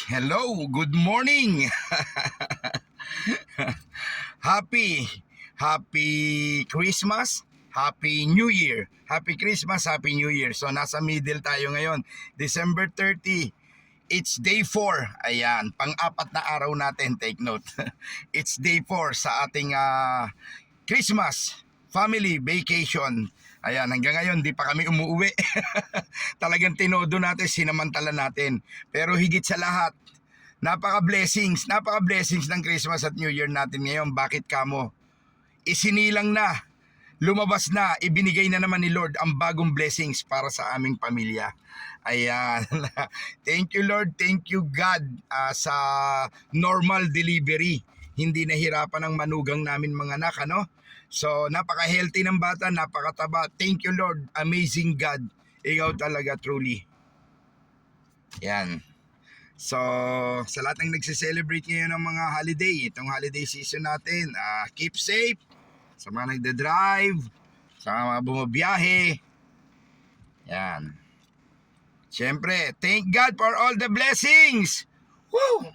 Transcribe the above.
Hello, good morning. Happy Christmas, Happy New Year. Happy Christmas, Happy New Year. So nasa middle tayo ngayon, December 30. It's day 4. Ayan, pang-apat na araw natin, take note. It's day 4 sa ating Christmas family vacation. Ayan, hanggang ngayon di pa kami umuwi. Talagang tinodo natin, sinamantala natin. Pero higit sa lahat, napaka-blessings ng Christmas at New Year natin ngayon. Bakit kamo? Isinilang na, lumabas na, ibinigay na naman ni Lord ang bagong blessings para sa aming pamilya. Ayan. Thank you Lord, thank you God sa normal delivery. Hindi nahirapan ang manugang namin mga anak, ano? So, napaka-healthy ng bata, napakataba. Thank you Lord, amazing God. Ikaw talaga truly. Yan. So, sa lahat ng nagse-celebrate ngayon ng mga holiday, itong holiday season natin, keep safe. Sa mga nagde-drive, sa mga bumabiyahe. Yan. Siyempre, thank God for all the blessings. Woo!